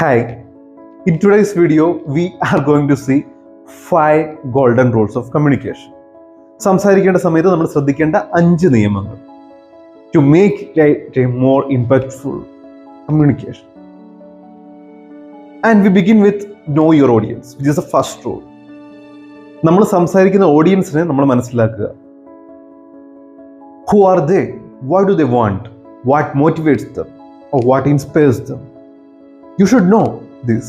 Hi, in today's video, we are going to see 5 golden rules of communication. സംസാരിക്കേണ്ട സമയത്ത് നമ്മൾ ശ്രദ്ധിക്കേണ്ട 5 നിയമങ്ങൾ to make it a more impactful communication. And we begin with know your audience, which is the first rule. നമ്മൾ സംസാരിക്കുന്ന ഓഡിയൻസിനെ നമ്മൾ മനസ്സിലാക്കുക. Who are they? What do they want? What motivates them? Or what inspires them? You should know this.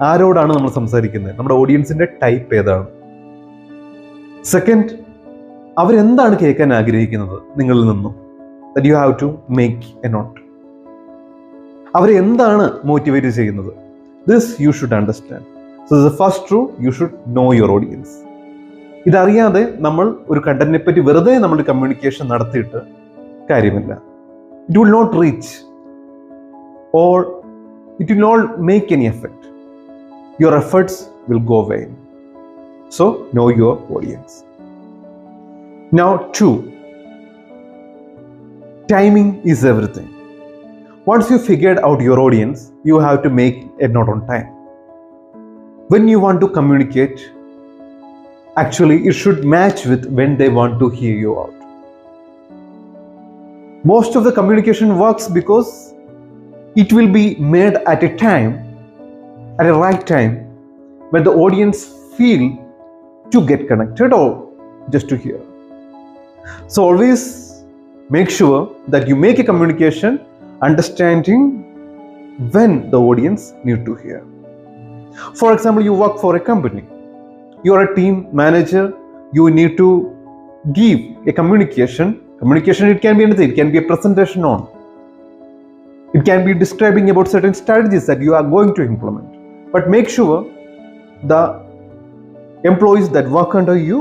ആരോടാണ് നമ്മൾ സംസാരിക്കുന്നത്? നമ്മുടെ ഓഡിയൻസിന്റെ type ഏതാണ്? Second, അവരെന്താണ് കേൾക്കാൻ ആഗ്രഹിക്കുന്നത് നിങ്ങളിൽ നിന്നും? That you have to make a note. അവരെന്താണ് മോട്ടിവേറ്റ് ചെയ്യുന്നത്? This you should understand. So the first rule, you should know your audience. ഇതറിയാതെ നമ്മൾ ഒരു കണ്ടന്റിനെ പറ്റി വെറുതെ നമ്മൾ കമ്മ്യൂണിക്കേഷൻ നടത്തിയിട്ട് കാര്യമില്ല. It will not reach or it will not make any effect. Your efforts will go vain. So know your audience. Now 2, timing is everything. Once you figured out your audience, you have to make a note on time. When you want to communicate, actually it should match with when they want to hear you out. Most of the communication works because it will be made at a time, at a right time, when the audience feel to get connected or just to hear. So always make sure that you make a communication understanding when the audience need to hear. For example, you work for a company. You are a team manager. You need to give a communication. Communication, it can be anything. It can be a presentation on. It can be describing about certain strategies that you are going to implement. But make sure the employees that work under you,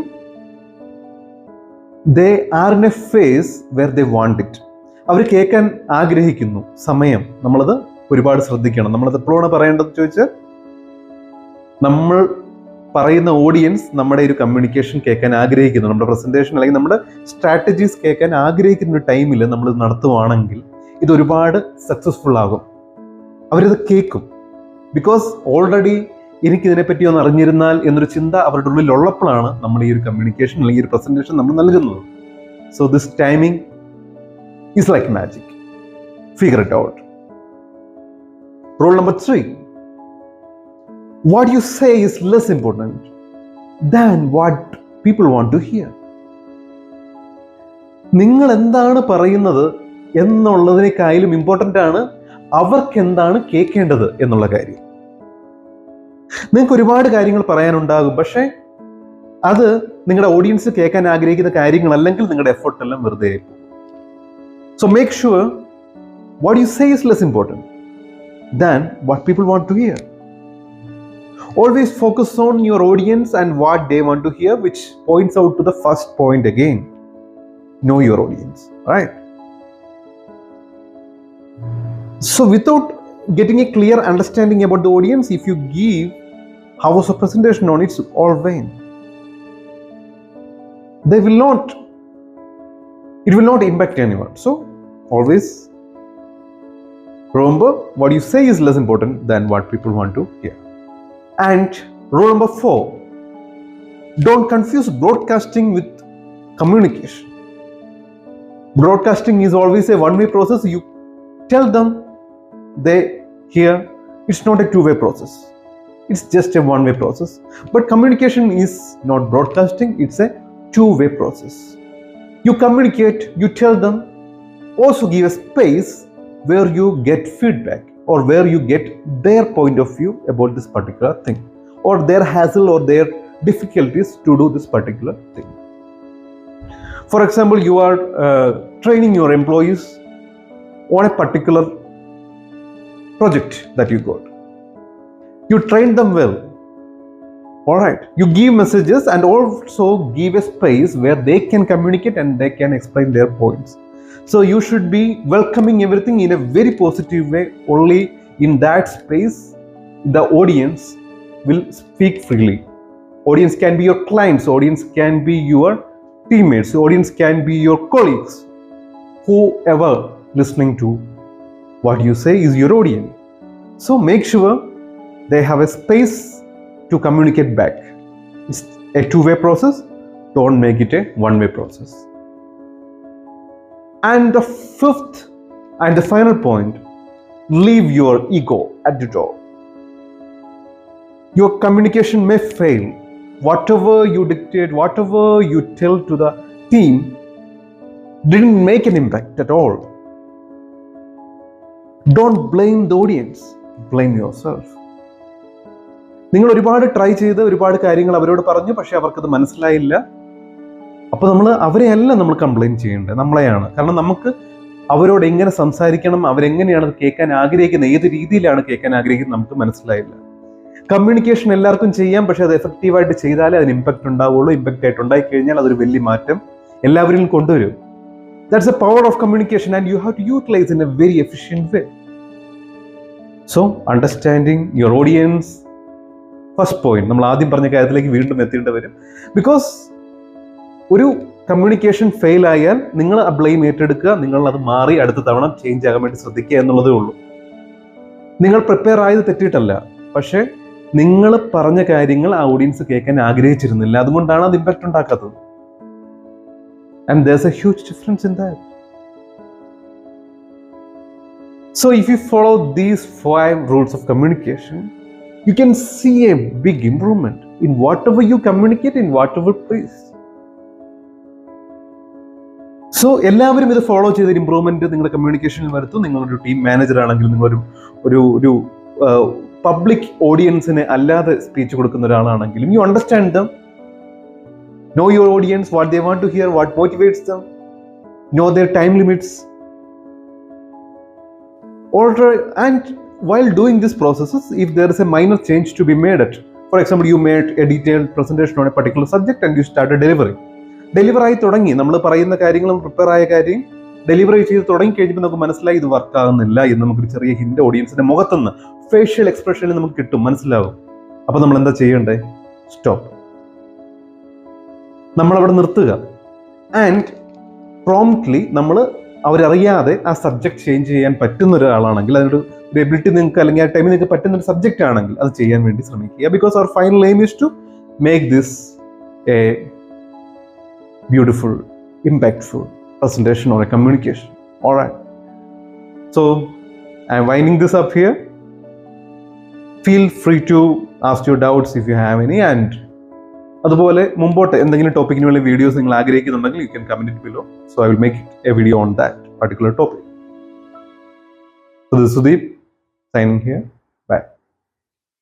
they are in a phase where they want it. അവർ കേൾക്കാൻ ആഗ്രഹിക്കുന്നു. സമയം നമ്മളത് ഒരുപാട് ശ്രദ്ധിക്കണം. നമ്മളത് എപ്പോഴാണ് പറയേണ്ടത് ചോദിച്ചാൽ, നമ്മൾ പറയുന്ന ഓഡിയൻസ് നമ്മുടെ ഒരു കമ്മ്യൂണിക്കേഷൻ കേൾക്കാൻ ആഗ്രഹിക്കുന്നു, നമ്മുടെ പ്രസന്റേഷൻ അല്ലെങ്കിൽ നമ്മുടെ സ്ട്രാറ്റജീസ് കേൾക്കാൻ ആഗ്രഹിക്കുന്ന ഒരു ടൈമിൽ നമ്മൾ നടത്തുവാണെങ്കിൽ ഇത് ഒരുപാട് സക്സസ്ഫുൾ ആകും. അവരിത് കേൾക്കും. ബിക്കോസ് ഓൾറെഡി എനിക്കിതിനെപ്പറ്റി ഒന്ന് അറിഞ്ഞിരുന്നാൽ എന്നൊരു ചിന്ത അവരുടെ ഉള്ളിൽ ഉള്ളപ്പോഴാണ് നമ്മൾ ഈ ഒരു കമ്മ്യൂണിക്കേഷൻ അല്ലെങ്കിൽ ഒരു പ്രസന്റേഷൻ നമ്മൾ നൽകുന്നത്. So this timing is like magic. Figure it out. Rule number 3, what you say is less important than what people want to hear. നിങ്ങൾ എന്താണ് പറയുന്നത് എന്നുള്ളതിനേക്കാളും ഇമ്പോർട്ടൻ്റ് ആണ് അവർക്ക് എന്താണ് കേൾക്കേണ്ടത് എന്നുള്ള കാര്യം. നിങ്ങൾക്ക് ഒരുപാട് കാര്യങ്ങൾ പറയാനുണ്ടാകും, പക്ഷേ അത് നിങ്ങളുടെ ഓഡിയൻസ് കേൾക്കാൻ ആഗ്രഹിക്കുന്ന കാര്യങ്ങളല്ലെങ്കിൽ നിങ്ങളുടെ എഫേർട്ട് എല്ലാം വെറുതെ ആയി പോകും. So make sure what you say is less important than what people want to hear. Always focus on your audience and what they want to hear, which points out to the first point again. Know your audience, right? So without getting a clear understanding about the audience, if you give hours of presentation on it, it's all vain. It will not impact anyone. So always remember, what you say is less important than what people want to hear. And rule number 4, don't confuse broadcasting with communication. Broadcasting is always a one-way process. You tell them, they hear. It's not a two-way process. It's just a one-way process. But communication is not broadcasting. It's a two-way process. You communicate, you tell them, also give a space where you get feedback, or where you get their point of view about this particular thing, or their hassle or their difficulties to do this particular thing. For example, you are training your employees on a particular project that you got. You train them well. All right. You give messages and also give a space where they can communicate and they can explain their points. So you should be welcoming everything in a very positive way. Only in that space, the audience will speak freely. Audience can be your clients, audience can be your teammates, audience can be your colleagues, whoever listening to what you say is your audience. So make sure they have a space to communicate back. It's a two-way process. Don't make it a one-way process. And the fifth and the final point, leave your ego at the door. Your communication may fail. Whatever you dictate, whatever you tell to the team didn't make an impact at all. Don't blame the audience, blame yourself. നിങ്ങൾ ഒരുപാട് try ചെയ്ത് ഒരുപാട് കാര്യങ്ങൾ അവരോട് പറഞ്ഞു, പക്ഷെ അവർക്കത് മനസ്സിലായില്ല. അപ്പോൾ അവരെയല്ല നമ്മൾ കംപ്ലൈൻറ്റ് ചെയ്യേണ്ടത്, നമ്മളെയാണ്. കാരണം നമുക്ക് അവരോട് എങ്ങനെ സംസാരിക്കണം, അവരെങ്ങനെയാണ് അത് കേൾക്കാൻ ആഗ്രഹിക്കുന്നത്, ഏത് രീതിയിലാണ് കേൾക്കാൻ ആഗ്രഹിക്കുന്നത് നമുക്ക് മനസ്സിലായില്ല. കമ്മ്യൂണിക്കേഷൻ എല്ലാവർക്കും ചെയ്യാം, പക്ഷെ അത് എഫക്റ്റീവായിട്ട് ചെയ്താലേ അതിന് ഇമ്പാക്റ്റ് ഉണ്ടാവുള്ളൂ. ഇമ്പാക്റ്റ് ആയിട്ട് ഉണ്ടായിക്കഴിഞ്ഞാൽ അതൊരു വലിയ മാറ്റം എല്ലാവരിലും കൊണ്ടുവരും. That's a power of communication and you have to utilise in a very efficient way. So understanding your audience, first point. നമ്മൾ ആദ്യം പറഞ്ഞ കാര്യത്തിലേക്ക് വീണ്ടും എത്തേണ്ടി വരും. ബിക്കോസ് ഒരു കമ്മ്യൂണിക്കേഷൻ ഫെയിൽ ആയാൽ നിങ്ങൾ ആ ബ്ലെയിം ഏറ്റെടുക്കുക, നിങ്ങൾ അത് മാറി അടുത്ത തവണ ചേഞ്ച് ആകാൻ വേണ്ടി ശ്രദ്ധിക്കുക എന്നുള്ളതേ ഉള്ളൂ. നിങ്ങൾ പ്രിപ്പയർ ആയത് തെറ്റിയിട്ടല്ല, പക്ഷേ നിങ്ങൾ പറഞ്ഞ കാര്യങ്ങൾ ആ ഓഡിയൻസ് കേൾക്കാൻ ആഗ്രഹിച്ചിരുന്നില്ല, അതുകൊണ്ടാണ് അത് ഇമ്പാക്റ്റ് ഉണ്ടാക്കാത്തത്. And there's a huge difference in that. So if you follow these 5 rules of communication, you can see a big improvement in whatever you communicate, in whatever place. So എല്ലാവരും ഇത് follow ചെയ്തൊരു improvement നിങ്ങളുടെ കമ്മ്യൂണിക്കേഷനിൽ വരുത്തും. നിങ്ങളൊരു team manager ആണെങ്കിൽ, നിങ്ങളൊരു public ഓഡിയൻസിന് അല്ലാതെ സ്പീച്ച് കൊടുക്കുന്ന ഒരാളാണെങ്കിലും, you understand them, know your audience, what they want to hear, what motivates them, know their time limits. And while doing these processes, if there is a minor change to be made at, for example, you made a detailed presentation on a particular subject and you started delivering. Deliver ആയി തുടങ്ങി, നമ്മൾ പറയുന്ന കാര്യങ്ങളും prepare ആയ കാര്യം delivery ചെയ്ത് തുടങ്ങി കഴിഞ്ഞപ്പോൾ നമുക്ക് മനസ്സിലായി ഇത് വർക്ക് ആകുന്നില്ല എന്ന് നമുക്കൊരു ചെറിയ ഹിന്റ് ഓഡിയൻസിന്റെ മുഖത്തുനിന്ന്, ഫേഷ്യൽ എക്സ്പ്രഷനിൽ നമുക്ക് കിട്ടും, മനസ്സിലാവും. അപ്പോൾ നമ്മൾ എന്താ ചെയ്യണ്ടേ? സ്റ്റോപ്പ്. നമ്മളവിടെ നിർത്തുക. ആൻഡ് പ്രോംപ്റ്റ്ലി നമ്മൾ അവരറിയാതെ ആ സബ്ജക്ട് ചേഞ്ച് ചെയ്യാൻ പറ്റുന്ന ഒരാളാണെങ്കിൽ, അതിനൊരു എബിലിറ്റി നിങ്ങൾക്ക് അല്ലെങ്കിൽ ആ ടൈമിൽ നിങ്ങൾക്ക് പറ്റുന്ന ഒരു സബ്ജക്റ്റ് ആണെങ്കിൽ അത് ചെയ്യാൻ വേണ്ടി ശ്രമിക്കുക. ബിക്കോസ് അവർ final aim is to make this a beautiful, impactful presentation or a communication. All right. So I'm winding this up here. Feel free to ask your doubts if you have any. And അതുപോലെ മുമ്പോട്ട് എന്തെങ്കിലും ടോപ്പിക്കിനുള്ള videos നിങ്ങൾ ആഗ്രഹിക്കുന്നുണ്ടെങ്കിൽ you can comment it below. So I will make a video on that particular topic. So this is Sudeep signing here. Bye.